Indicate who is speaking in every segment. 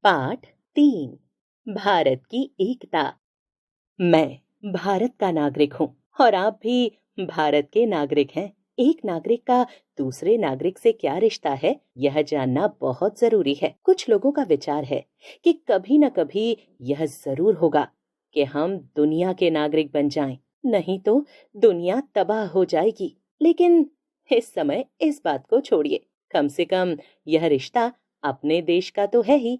Speaker 1: पाठ 3। भारत की एकता। मैं भारत का नागरिक हूँ और आप भी भारत के नागरिक हैं। एक नागरिक का दूसरे नागरिक से क्या रिश्ता है, यह जानना बहुत जरूरी है। कुछ लोगों का विचार है कि कभी न कभी यह जरूर होगा कि हम दुनिया के नागरिक बन जाएं, नहीं तो दुनिया तबाह हो जाएगी। लेकिन इस समय इस बात को छोड़िए, कम से कम यह रिश्ता अपने देश का तो है ही।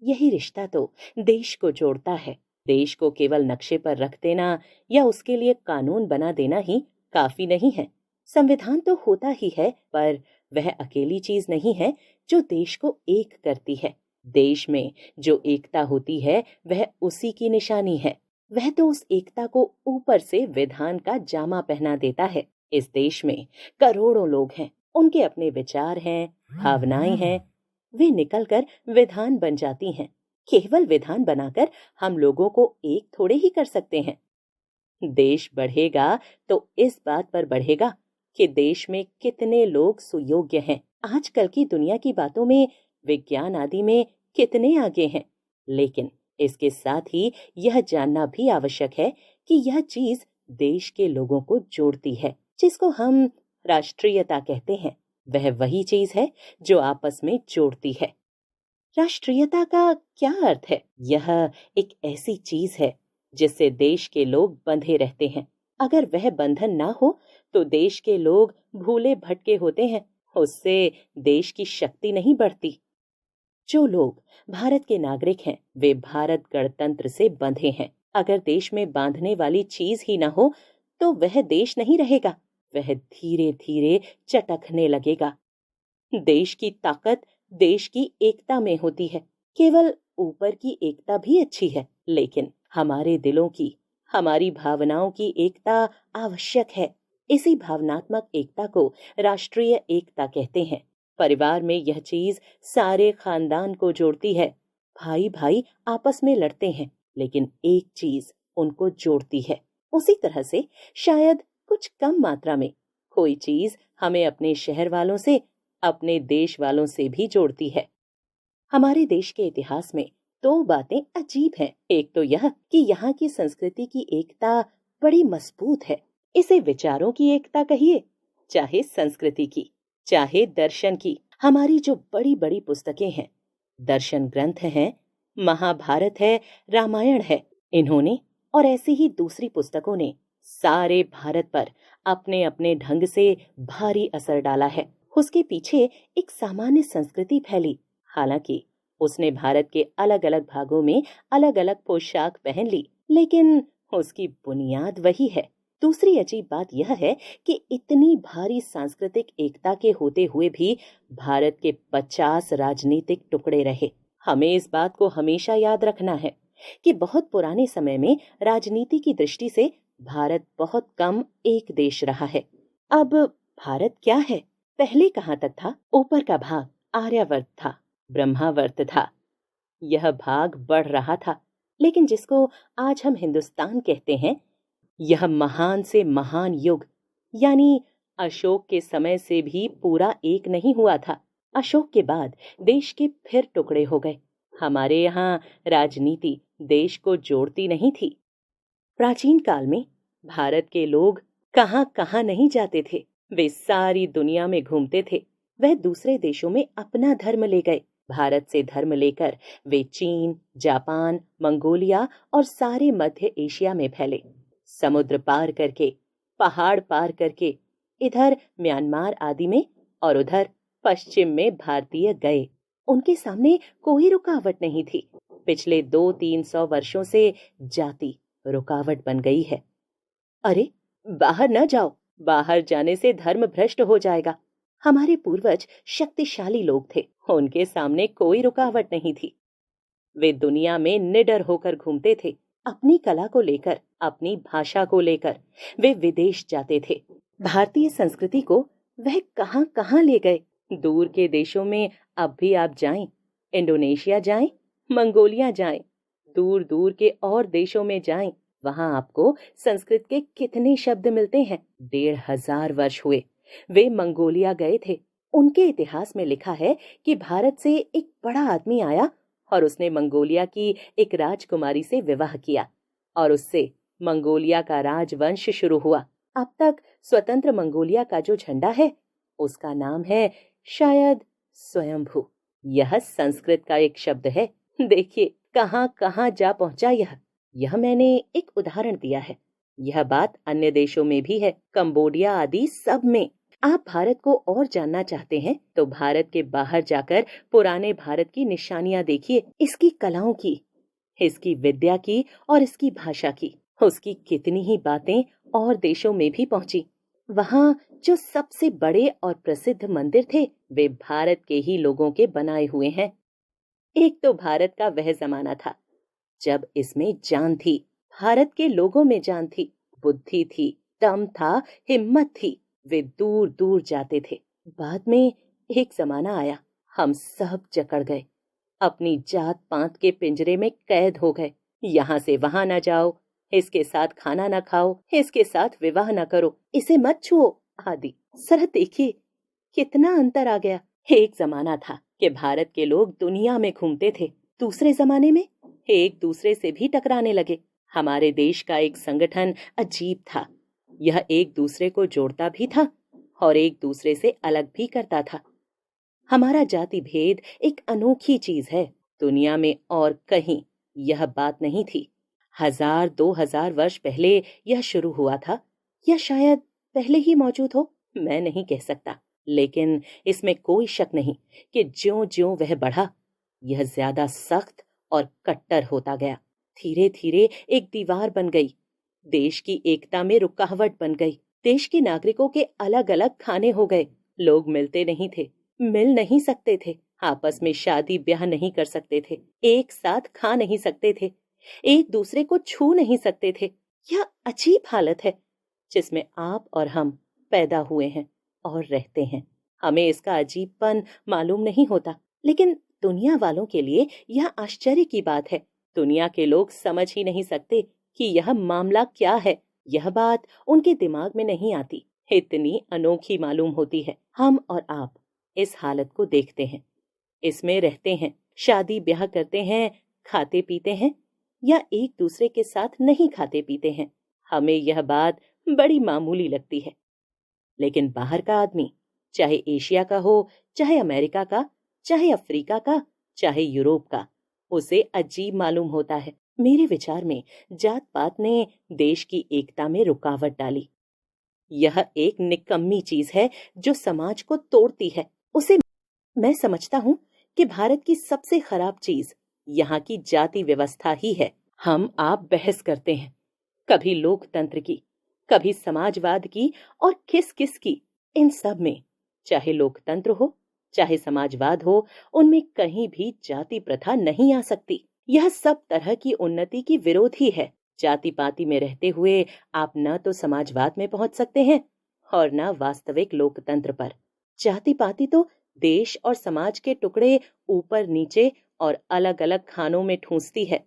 Speaker 1: यही रिश्ता तो देश को जोड़ता है। देश को केवल नक्शे पर रख देना या उसके लिए कानून बना देना ही काफी नहीं है। संविधान तो होता ही है, पर वह अकेली चीज नहीं है जो देश को एक करती है। देश में जो एकता होती है वह उसी की निशानी है। वह तो उस एकता को ऊपर से विधान का जामा पहना देता है। इस देश में करोड़ों लोग हैं, उनके अपने विचार हैं, भावनाएं हैं। वे निकलकर विधान बन जाती हैं। केवल विधान बनाकर हम लोगों को एक थोड़े ही कर सकते हैं। देश बढ़ेगा तो इस बात पर बढ़ेगा कि देश में कितने लोग सुयोग्य हैं। आजकल की दुनिया की बातों में, विज्ञान आदि में कितने आगे हैं। लेकिन इसके साथ ही यह जानना भी आवश्यक है कि यह चीज देश के लोगों को जोड़ती है, जिसको हम राष्ट्रीयता कहते हैं। वह वही चीज है जो आपस में जोड़ती है। राष्ट्रीयता का क्या अर्थ है? यह एक ऐसी चीज है जिससे देश के लोग बंधे रहते हैं। अगर वह बंधन ना हो तो देश के लोग भूले भटके होते हैं, उससे देश की शक्ति नहीं बढ़ती। जो लोग भारत के नागरिक हैं वे भारत गणतंत्र से बंधे हैं। अगर देश में बांधने वाली चीज ही ना हो तो वह देश नहीं रहेगा, वह धीरे धीरे चटकने लगेगा। देश की ताकत देश की एकता में होती है। केवल ऊपर की एकता भी अच्छी है, लेकिन हमारे दिलों की, हमारी भावनाओं की एकता आवश्यक है। इसी भावनात्मक एकता को राष्ट्रीय एकता कहते हैं। परिवार में यह चीज सारे खानदान को जोड़ती है। भाई भाई आपस में लड़ते हैं, लेकिन एक चीज उनको जोड़ती है। उसी तरह से शायद कुछ कम मात्रा में कोई चीज हमें अपने शहर वालों से, अपने देश वालों से भी जोड़ती है। हमारे देश के इतिहास में दो बातें अजीब हैं। एक तो यह कि यहाँ की संस्कृति की एकता बड़ी मजबूत है। इसे विचारों की एकता कहिए, चाहे संस्कृति की, चाहे दर्शन की। हमारी जो बड़ी बड़ी पुस्तकें हैं, दर्शन ग्रंथ हैं, महाभारत है, रामायण है, इन्होंने और ऐसी ही दूसरी पुस्तकों ने सारे भारत पर अपने अपने ढंग से भारी असर डाला है। उसके पीछे एक सामान्य संस्कृति फैली। हालांकि उसने भारत के अलग अलग भागों में अलग अलग पोशाक पहन ली, लेकिन उसकी बुनियाद वही है। दूसरी अजीब बात यह है कि इतनी भारी सांस्कृतिक एकता के होते हुए भी भारत के 50 राजनीतिक टुकड़े रहे। हमें इस बात को हमेशा याद रखना है कि बहुत पुराने समय में राजनीति की दृष्टि से भारत बहुत कम एक देश रहा है। अब भारत क्या है? पहले कहाँ तक था? ऊपर का भाग आर्यावर्त था, ब्रह्मावर्त था। यह भाग बढ़ रहा था, लेकिन जिसको आज हम हिंदुस्तान कहते हैं, यह महान से महान युग यानी अशोक के समय से भी पूरा एक नहीं हुआ था। अशोक के बाद देश के फिर टुकड़े हो गए। हमारे यहाँ राजनीति देश को जोड़ती नहीं थी। प्राचीन काल में भारत के लोग कहाँ कहाँ नहीं जाते थे, वे सारी दुनिया में घूमते थे। वह दूसरे देशों में अपना धर्म ले गए। भारत से धर्म लेकर वे चीन, जापान, मंगोलिया और सारे मध्य एशिया में फैले। समुद्र पार करके, पहाड़ पार करके, इधर म्यांमार आदि में और उधर पश्चिम में भारतीय गए। उनके सामने कोई रुकावट नहीं थी। पिछले 200-300 वर्षों से जाति रुकावट बन गई है। अरे बाहर न जाओ, बाहर जाने से धर्म भ्रष्ट हो जाएगा। हमारे पूर्वज शक्तिशाली लोग थे, उनके सामने कोई रुकावट नहीं थी। वे दुनिया में निडर होकर घूमते थे। अपनी कला को लेकर, अपनी भाषा को लेकर वे विदेश जाते थे। भारतीय संस्कृति को वह कहां कहां ले गए। दूर के देशों में अब भी आप जाएं, इंडोनेशिया जाएं, मंगोलिया जाएं, दूर दूर के और देशों में जाएं, वहां आपको संस्कृत के कितने शब्द मिलते हैं। 1500 वर्ष हुए वे मंगोलिया गए थे। उनके इतिहास में लिखा है कि भारत से एक बड़ा आदमी आया और उसने मंगोलिया की एक राजकुमारी से विवाह किया और उससे मंगोलिया का राजवंश शुरू हुआ। अब तक स्वतंत्र मंगोलिया का जो झंडा है उसका नाम है शायद स्वयंभू। यह संस्कृत का एक शब्द है। देखिए कहां कहां जा पहुंचा यह मैंने एक उदाहरण दिया है। यह बात अन्य देशों में भी है, कंबोडिया आदि सब में। आप भारत को और जानना चाहते हैं तो भारत के बाहर जाकर पुराने भारत की निशानियां देखिए, इसकी कलाओं की, इसकी विद्या की और इसकी भाषा की। उसकी कितनी ही बातें और देशों में भी पहुंची। वहां जो सबसे बड़े और प्रसिद्ध मंदिर थे वे भारत के ही लोगों के बनाए हुए हैं। एक तो भारत का वह जमाना था जब इसमें जान थी, भारत के लोगों में जान थी, बुद्धि थी, दम था, हिम्मत थी। वे दूर दूर जाते थे। बाद में एक जमाना आया, हम सब जकड़ गए, अपनी जात पात के पिंजरे में कैद हो गए। यहाँ से वहां न जाओ, इसके साथ खाना न खाओ, इसके साथ विवाह न करो, इसे मत छुओ आदि। सर देखिए कितना अंतर आ गया। एक जमाना था कि भारत के लोग दुनिया में घूमते थे, दूसरे जमाने में एक दूसरे से भी टकराने लगे। हमारे देश का एक संगठन अजीब था। यह एक दूसरे को जोड़ता भी था और एक दूसरे से अलग भी करता था। हमारा जाति भेद एक अनोखी चीज है। दुनिया में और कहीं यह बात नहीं थी। 1000-2000 वर्ष पहले यह शुरू हुआ था या शायद पहले ही मौजूद हो, मैं नहीं कह सकता। लेकिन इसमें कोई शक नहीं कि ज्यों-ज्यों वह बढ़ा, यह ज्यादा सख्त और कट्टर होता गया। धीरे धीरे एक दीवार बन गई, देश की एकता में रुकावट बन गई। देश के नागरिकों के अलग अलग खाने हो गए। लोग मिलते नहीं थे, मिल नहीं सकते थे, आपस में शादी ब्याह नहीं कर सकते थे, एक साथ खा नहीं सकते थे, एक दूसरे को छू नहीं सकते थे। यह अजीब हालत है जिसमें आप और हम पैदा हुए हैं और रहते हैं। हमें इसका अजीबपन मालूम नहीं होता, लेकिन दुनिया वालों के लिए यह आश्चर्य की बात है। दुनिया के लोग समझ ही नहीं सकते कि यह मामला क्या है। यह बात उनके दिमाग में नहीं आती। इतनी अनोखी मालूम होती है। हम और आप इस हालत को देखते हैं, इसमें रहते हैं, शादी ब्याह करते हैं, खाते पीते हैं या एक दूसरे के साथ नहीं खाते पीते हैं। हमें यह बात बड़ी मामूली लगती है, लेकिन बाहर का आदमी, चाहे एशिया का हो, चाहे अमेरिका का, चाहे अफ्रीका का, चाहे यूरोप का, उसे अजीब मालूम होता है। मेरे विचार में जात पात ने देश की एकता में रुकावट डाली। यह एक निकम्मी चीज है जो समाज को तोड़ती है। उसे मैं समझता हूँ कि भारत की सबसे खराब चीज यहाँ की जाति व्यवस्था ही है। हम आप बहस करते हैं, कभी लोकतंत्र की, कभी समाजवाद की और किस किस की। इन सब में चाहे लोकतंत्र हो चाहे समाजवाद हो, उनमें कहीं भी जाति प्रथा नहीं आ सकती। यह सब तरह की उन्नति की विरोधी है। जाति पाति में रहते हुए आप न तो समाजवाद में पहुंच सकते हैं और न वास्तविक लोकतंत्र पर। जाति पाति तो देश और समाज के टुकड़े ऊपर नीचे और अलग अलग खानों में ठूंसती है।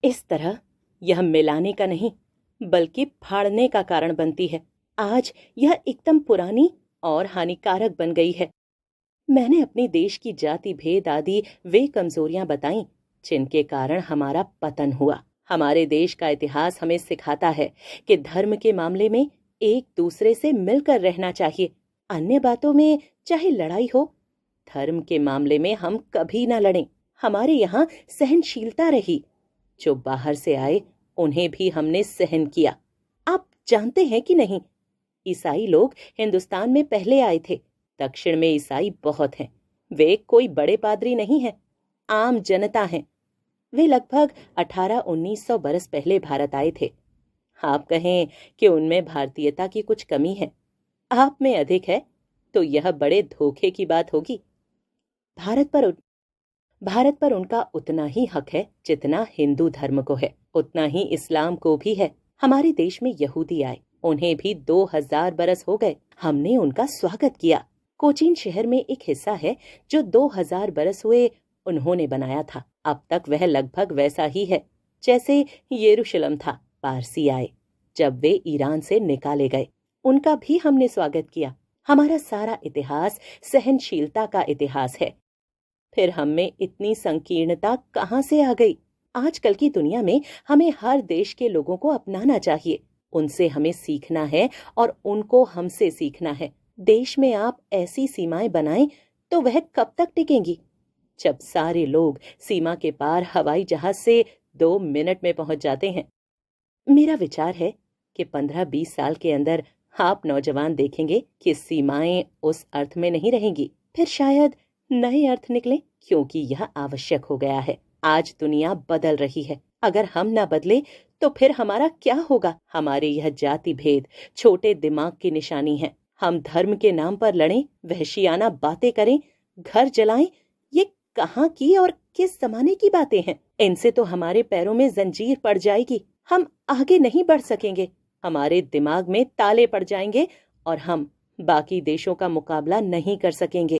Speaker 1: इस तरह यह मिलाने का नहीं बल्कि फाड़ने का कारण बनती है। आज यह एकदम पुरानी और हानिकारक बन गई है। मैंने अपने देश की जाति भेद आदि वे कमजोरियां बताईं जिनके कारण हमारा पतन हुआ। हमारे देश का इतिहास हमें सिखाता है कि धर्म के मामले में एक दूसरे से मिलकर रहना चाहिए। अन्य बातों में चाहे लड़ाई हो, धर्म के मामले में हम कभी न लड़ें। हमारे यहाँ सहनशीलता रही। जो बाहर से आए उन्हें भी हमने सहन किया। आप जानते हैं कि नहीं, ईसाई लोग हिंदुस्तान में पहले आए थे। दक्षिण में ईसाई बहुत हैं। वे कोई बड़े पादरी नहीं हैं, आम जनता हैं। वे लगभग 1800-1900 बरस पहले भारत आए थे। आप कहें कि उनमें भारतीयता की कुछ कमी है, आप में अधिक है, तो यह बड़े धोखे की बात होगी। भारत पर उनका उतना ही हक है जितना हिंदू धर्म को है, उतना ही इस्लाम को भी है। हमारे देश में यहूदी आए, उन्हें भी 2000 बरस हो गए। हमने उनका स्वागत किया। कोचीन शहर में एक हिस्सा है जो 2000 बरस हुए उन्होंने बनाया था। अब तक वह लगभग वैसा ही है जैसे यरूशलेम था। पारसी आए जब वे ईरान से निकाले गए, उनका भी हमने स्वागत किया। हमारा सारा इतिहास सहनशीलता का इतिहास है। फिर हम में इतनी संकीर्णता कहाँ से आ गई? आजकल की दुनिया में हमें हर देश के लोगों को अपनाना चाहिए। उनसे हमें सीखना है और उनको हमसे सीखना है। देश में आप ऐसी सीमाएं बनाएं तो वह कब तक टिकेंगी? जब सारे लोग सीमा के पार हवाई जहाज से 2 मिनट में पहुंच जाते हैं। मेरा विचार है कि 15-20 साल के अंदर आप नौजवान देखेंगे कि सीमाएं उस अर्थ में नहीं रहेंगी। फिर शायद नए अर्थ निकले, क्योंकि यह आवश्यक हो गया है। आज दुनिया बदल रही है। अगर हम ना बदले तो फिर हमारा क्या होगा? हमारे यह जाति भेद छोटे दिमाग की निशानी है। हम धर्म के नाम पर लड़ें, वहशियाना बातें करें, घर जलाएं, ये कहाँ की और किस जमाने की बातें हैं? इनसे तो हमारे पैरों में जंजीर पड़ जाएगी। हम आगे नहीं बढ़ सकेंगे। हमारे दिमाग में ताले पड़ जाएंगे और हम बाकी देशों का मुकाबला नहीं कर सकेंगे।